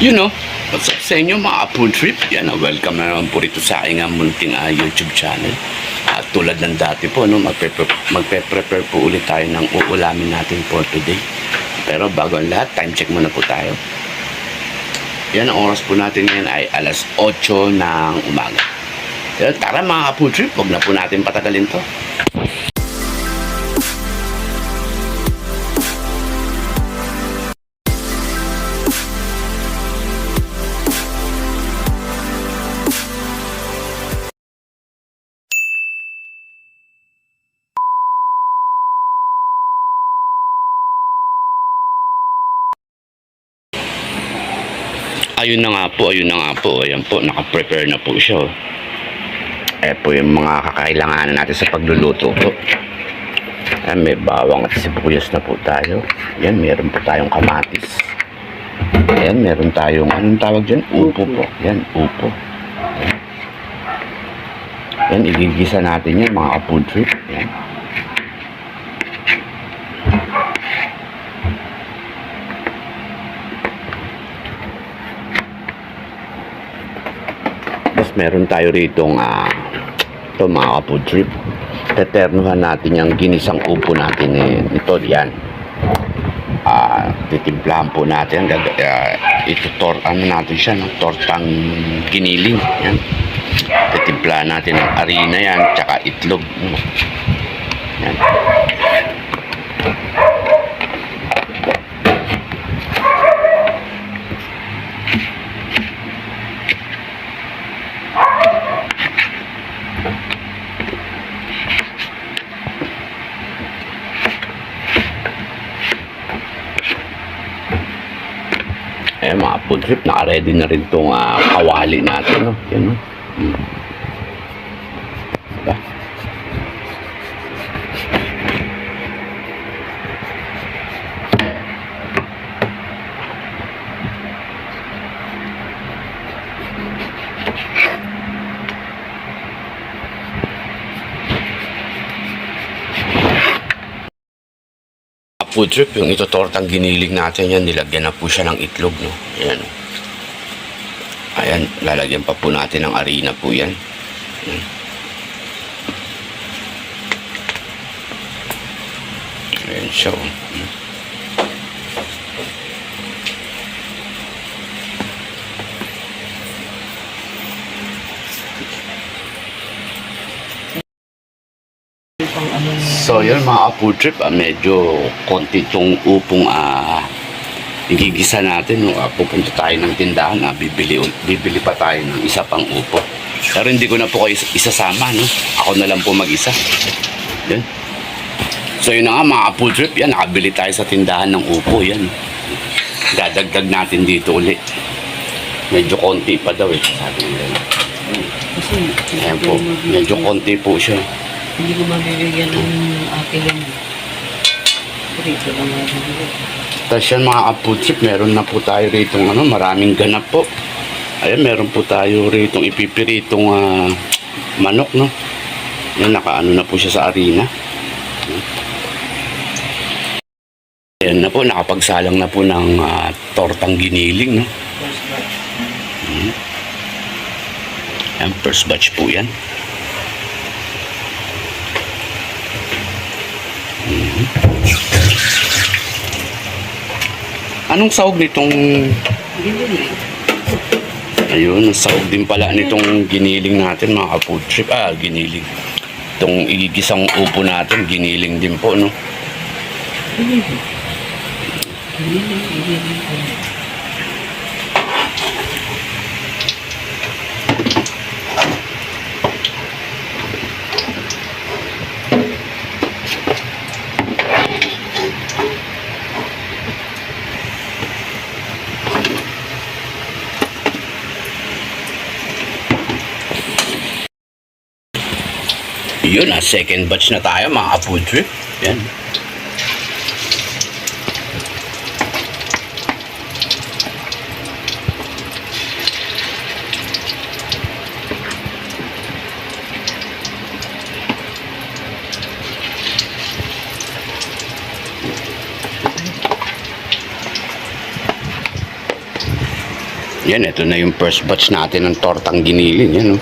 You know, what's up sa inyo mga food trip? Yan, welcome na naman po rito sa aking munting YouTube channel. At tulad ng dati po, no, magpe-prepare po ulit tayo ng uulamin natin for today. Pero bago ang lahat, time check muna po tayo. Yan, ang oras po natin ngayon ay alas 8 ng umaga. Yan, tara mga food trip, huwag na po natin patagalin to. Ayun na nga po. Ayan po, naka-prepare na po siya. Ayan po yung mga kakailanganan natin sa pagluluto po. Ayan, may bawang at sibuyas na po tayo. Ayan, meron po tayong kamatis. Ayan, meron tayong, anong tawag dyan? Upo po. Ayan, upo. Ayan, ayan, igigisa natin yan mga food trip. Ayan. Meron tayo ritong ito mga food trip. Teternuhan natin yung ginisang upo natin ito yan. Titimplahan po natin ito natin siya no? Tortang giniling yan. Titimplahan natin ng harina yan tsaka itlog yan. Mga food trip, naka-ready na rin itong kawali natin, no? Yan, no? Diba? Food trip, yung ito tortang giniling natin yan, nilagyan na po siya ng itlog, no? Ayan. Ayan, lalagyan pa po natin ng harina po yan. Ayan. Ayan siya, oh. So yun mga food trip, medyo konti itong upong igigisa natin. Pupunta tayo ng tindahan, bibili pa tayo ng isa pang upo. Pero hindi ko na po kayo isasama, no? Ako na lang po mag-isa. Yan. So yun na nga mga food trip, yan, nakabili tayo sa tindahan ng upo. Yan, dadagdag natin dito ulit. Medyo konti pa daw sabi nila. Ayan po, medyo konti po siya. Hindi ko mabibigyan ng aking rito lang mabibigyan. Tapos yan mga food trip, meron na po tayo rito maraming ganap po. Ayan, meron po tayo rito ipipiritong manok, no? Yan, nakaano na po siya sa harina. Ayan na po, nakapagsalang na po ng tortang giniling, no? Ayan, first batch po yan. Anong sahog nitong ayun, sahog din pala nitong giniling natin mga food trip. Giniling. Itong igigisang upo natin, giniling din po, no? Yun, second batch na tayo mga food trip. Yan. Yan, ito na yung first batch natin ng tortang giniling. Yan, oh.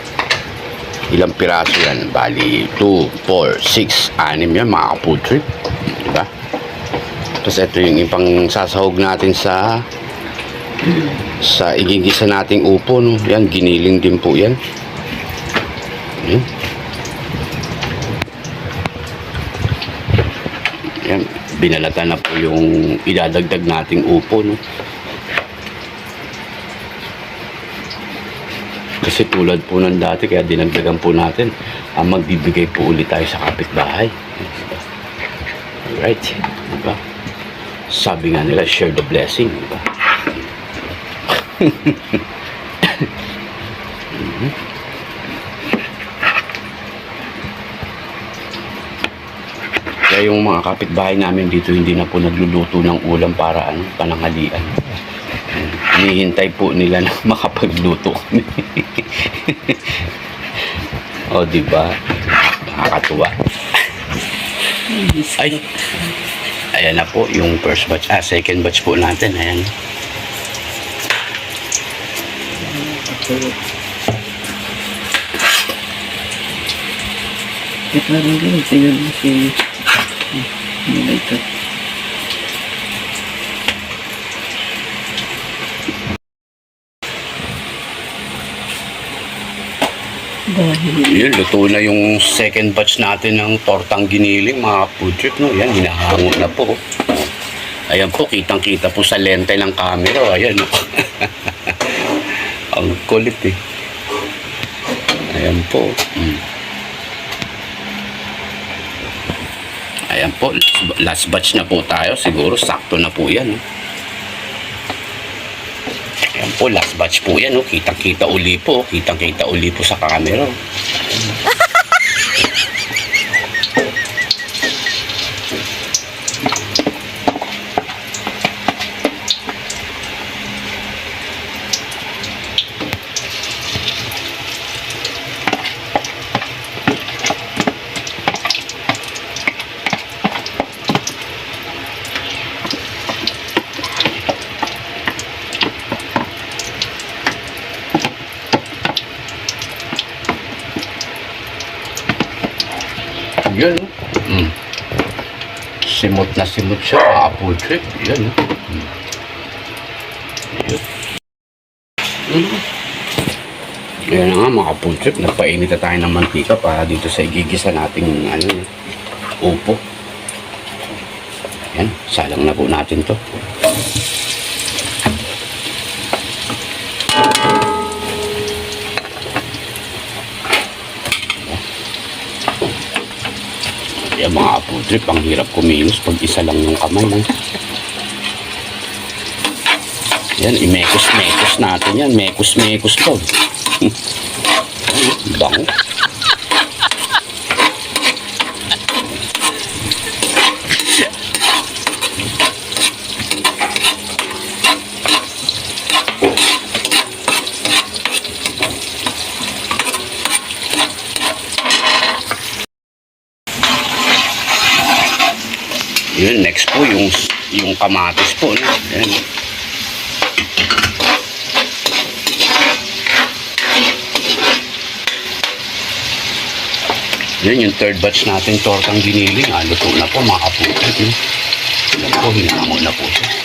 Ilang piraso yan? Bali, 2, 4, 6, 6 yan, mga food trip. Diba? Tapos ito yung ipang sasahog natin sa igigisa nating upo, no? Yan, giniling din po yan. Yan. Yan, binalatan na po yung idadagdag nating upo, no? Kasi tulad po ng dati, kaya dinagdagan po natin, magbibigay po ulit tayo sa kapitbahay. Alright, diba? Sabi nga nila, share the blessing, diba? Kaya yung mga kapitbahay namin dito, hindi na po nagluluto ng ulam para pananghalian. Hinihintay po nila na makapagluto kami. O, diba? Nakakatuwa. Ay, ayan na po yung first batch. Second batch po natin. Ayan. Ito na rin, tingnan mo si... Ito. Yun, luto na yung second batch natin ng tortang giniling, mga food trip, no? Yan, hinahango na po. Ayan po, kitang-kita po sa lente ng camera. Ayan, no? Ang kulit, eh. Ayan po. Ayan po, last batch na po tayo. Siguro, sakto na po yan, no? Ayan po, last batch po yan, no? Kitang-kita uli po. Kitang-kita uli po sa camera. Yun, no? Simot na simot siya, mga food trip. Yun, no? Yun. Yan na nga, mga food trip. Nagpainit na tayo ng mantika para dito sa igigisa nating upo. Yan, salang na po natin to. Yan, mga food trip, ang hirap kumilos pag isa lang yung kamay, no? Yan, imekos-mekos natin yan. Mekos-mekos po. Bango. Yun, next po yung kamatis po, no? Yan. Yan yung third batch natin tortang giniling. Luto na po, mga kapulit. Yan po, hinamo na po siya.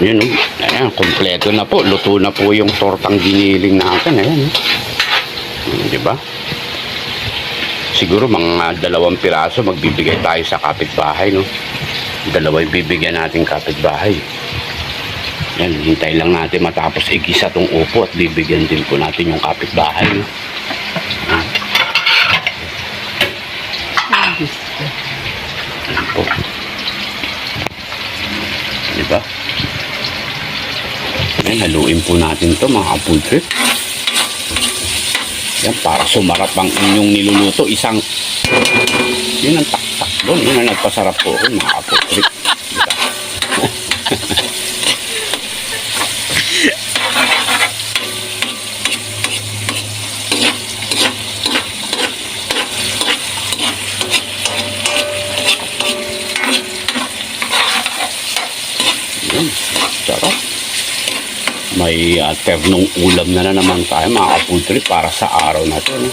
Yun, ayan, kompleto na po. Luto na po yung tortang giniling natin. Ayan, diba? Siguro mga 2 piraso magbibigay tayo sa kapitbahay, no? 2 ibibigyan natin kapitbahay. Yan, hintay lang natin matapos igisa tong upo at bibigyan din po natin yung kapitbahay, no? Ayan po. Diba? Ayan, haluin po natin to mga ka-food trip. Yan, para sumarap ang inyong niluluto. Yun ang taktak doon. Yun ang nagpasarap po ako mga ka-food trip. Diba? Yun, sarap. May ternong ulam na naman tayo mga ka-food trip para sa araw na to. No?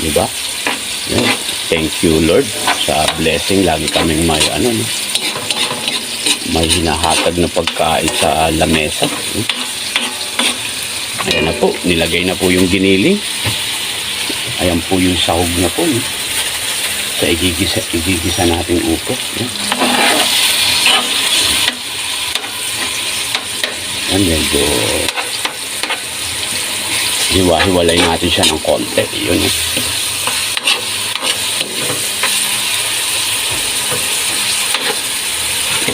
Diba? Yan. Thank you Lord sa blessing. Lagi kaming may may hinahatag na pagkain sa lamesa. Ayan na po. Nilagay na po yung giniling. Ayan po yung sahog na po. No? Sa igigisa natin upo. Yan. Yan, medyo hiwa-hiwalay natin siya ng konti. Yun.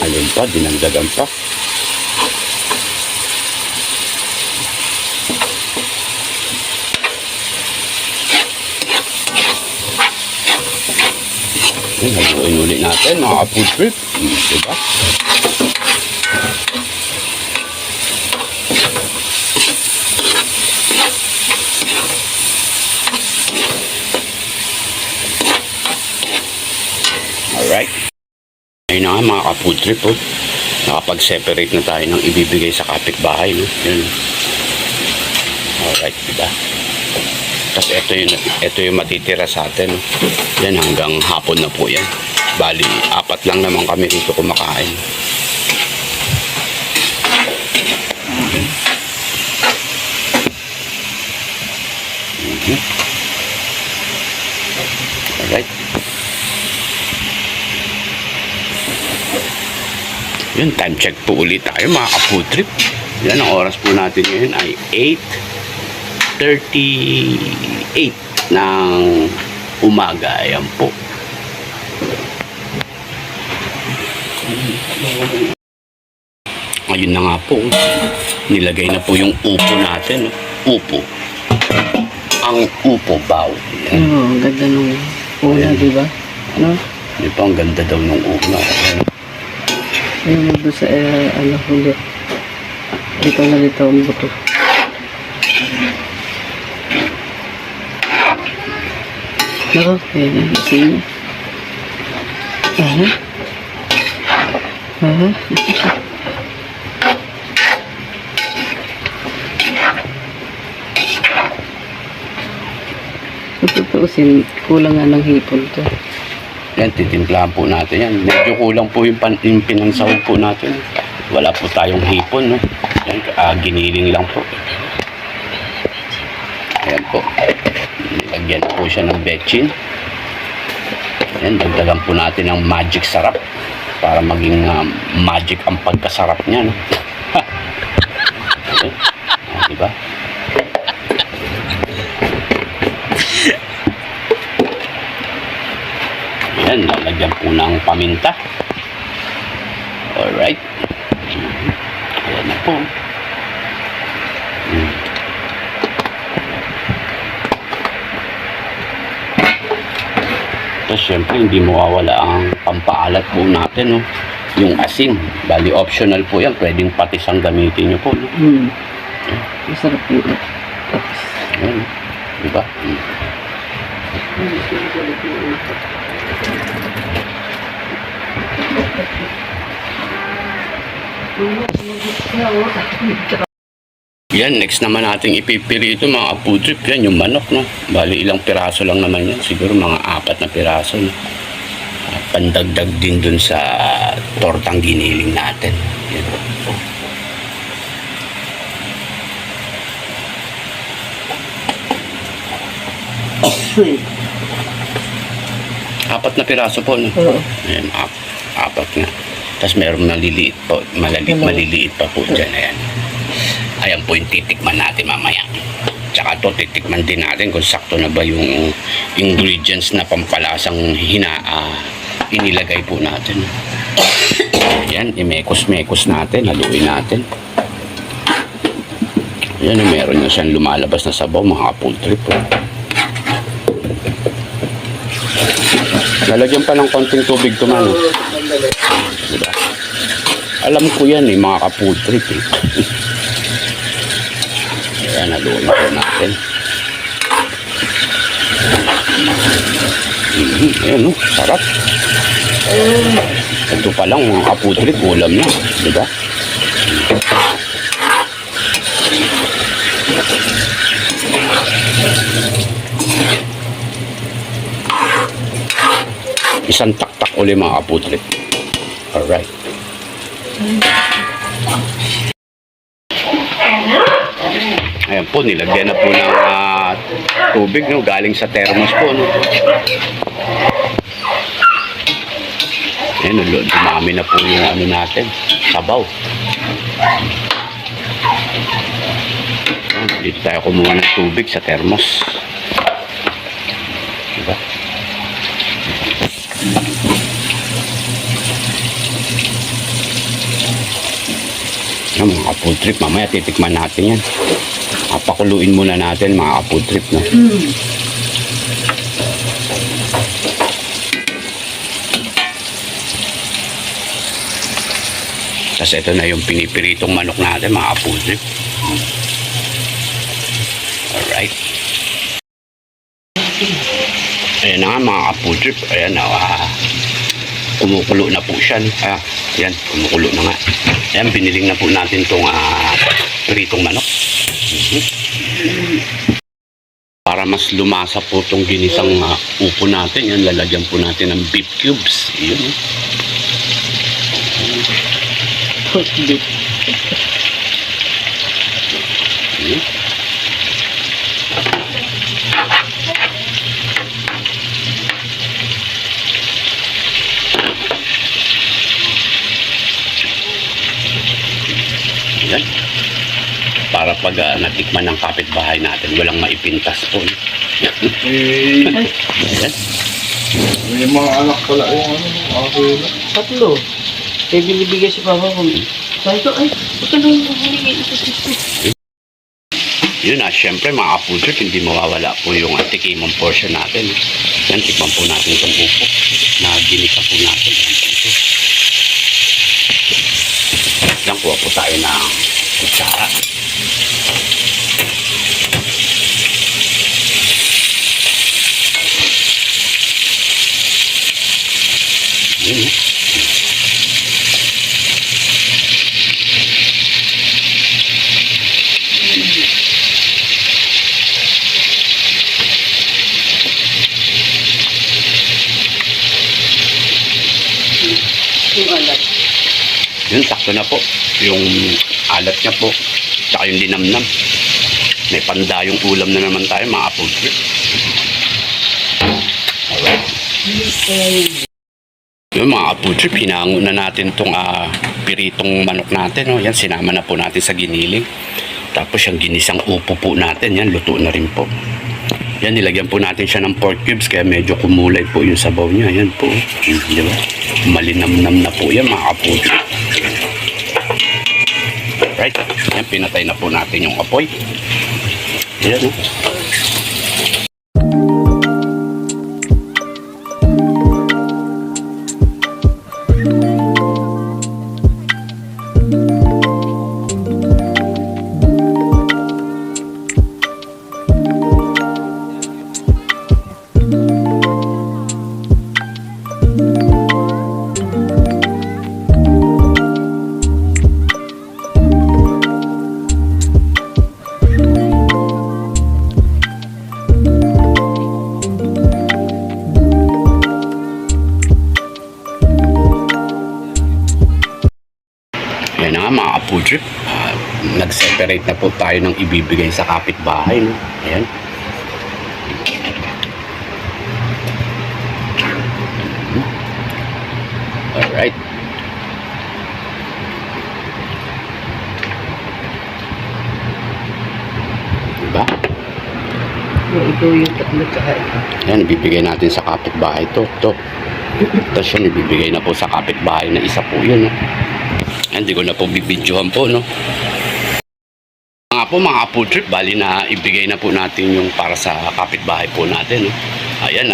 Ayun pa, dinagdagan pa. Haluin ulit natin mga ka-food trip. Diba? Alright. Ayun na nga mga ka-food trip. Oh. Nakapag-separate na tayo ng ibibigay sa kapitbahay. No? Yun. Alright, diba? Tapos ito yung matitira sa atin. Yan, hanggang hapon na po yan. Bali, 4 lang naman kami dito kumakain. Alright. Yun, time check po ulit tayo mga ka-food trip. Yan, ang oras po natin ngayon ay 8:38 ng umaga. Ayan po. Ayun na nga po. Nilagay na po yung upo natin. Upo. Ang upo baw. Yan. Oo, ang ganda nung una, di ba? Ano? Di ba, ang ganda daw nung una. Ayan. Ayun mo doon sa, huli. Dito na dito ang buto. Nako, ayan na. Sige. Aha. Aha. Tutuusin, kulang nga ng hipon to. Yan, titimplahan po natin yan. Medyo kulang po yung pinansahog po natin. Wala po tayong hipon, no? Yan, giniling lang po. Ayan po. Nilagyan po siya ng betchin. Yan, dagdagan po natin ng magic sarap para maging magic ang pagkasarap niya, no? Okay. Diba? Yan, lalagyan po ng paminta. Alright. Ayan na po. Tapos syempre hindi mawawala ang pampaalat po natin, no? Yung asin. Bali optional po yan. Pwedeng patisang gamitin nyo po, no? Masarap yun. Ayan. Diba? Yan, next naman nating ipipirito mga food trip. Yan, yung manok, no? Bali, ilang piraso lang naman yan. Siguro mga 4 na piraso, no? Pandagdag din dun sa tortang giniling natin. Yan. Apat na piraso po, no? Oo. Ayan, 4 na. Tapos meron maliliit po, maliliit pa po dyan. Ayan. Ayan po yung titikman natin mamaya. Tsaka to titikman din natin kung sakto na ba yung ingredients na pampalasang inilagay po natin. Yan, imekos-mekos natin, haluin natin. Yan, meron na siyang lumalabas na sabaw, mga poultry po. Lalagyan pa ng konting tubig ito, man. Diba? Alam ko yan mga ka-poultry eh. Ayan, haluin po natin. Ayan, sarap. Ito pa lang mga ka-poultry, ulam na. Diba? Isang taktak uli mga ka-poultry. Alright. Ayan po, nilagyan na po ng tubig, no? Galing sa thermos po, no? Ayan, dumami na po yung ano natin, sabaw. Ayan, dito tayo kumuha ng tubig sa thermos. Diba? Ayan, mga ka-food trip, mamaya titikman natin yan. Pakuluin muna natin mga ka-food trip, no? Tapos ito na yung pinipiritong manok natin mga ka-food trip. Alright. Ayan na nga mga ka-food trip. Ayan na, kumukulo na po siya. Ayan, kumukulo na nga. Ayan, biniling na po natin itong piritong manok. Para mas lumasa po itong ginisang upo natin, yan, lalagyan po natin ng beef cubes. Yun. Beef. Yan. Para pag natikman ng kapitbahay natin, walang maipintas po. Ayan. May mga anak pala yung ano, Tatlo. Kaya binibigay si Papa ko. Sabi ko, ay, ito na yung humingi. Yun syempre mga kapulsot, hindi mawawala po yung tikimong portion natin. Yan, tikman po natin itong upo na ginisa po natin. Yan, kuha po tayo ng kutsara. Yun, Yung alat. yun, sakto na po. Yung alat niya po, tsaka yung linamnam. May pandayong ulam na naman tayo, mga kapulsot. Alright. Yun mga kapulsot, hinango na natin itong piritong manok natin. No? Yan, sinama na po natin sa giniling. Tapos yung ginisang upo po natin, yan, luto na rin po. Yan, nilagyan po natin siya ng pork cubes kaya medyo kumulay po yung sabaw niya. Yan po. Di ba? Malinamnam na po yan mga kapulsot. Right? Yan, pinatay na po natin yung apoy. Yan. Yan na nga mga food trip. Nag-separate na po tayo ng ibibigay sa kapitbahay. No? Ayan. Alright. Diba? Ito yung tatlo tsaka ito. Yan, ibibigay natin sa kapitbahay to. Tapos yun, ibibigay na po sa kapitbahay na isa po yun. No? Hindi ko na po bibidyohan po, no? Nga po mga food trip, bali na ibigay na po natin yung para sa kapitbahay po natin. No? Ayan,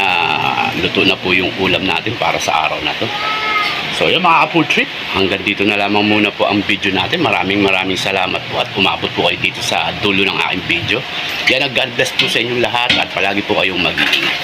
luto na po yung ulam natin para sa araw na to. So yun mga food trip, hanggang dito na lamang muna po ang video natin. Maraming salamat po at umabot po kayo dito sa dulo ng aking video. Yan, God bless po sa inyong lahat at palagi po kayong mag-iingat.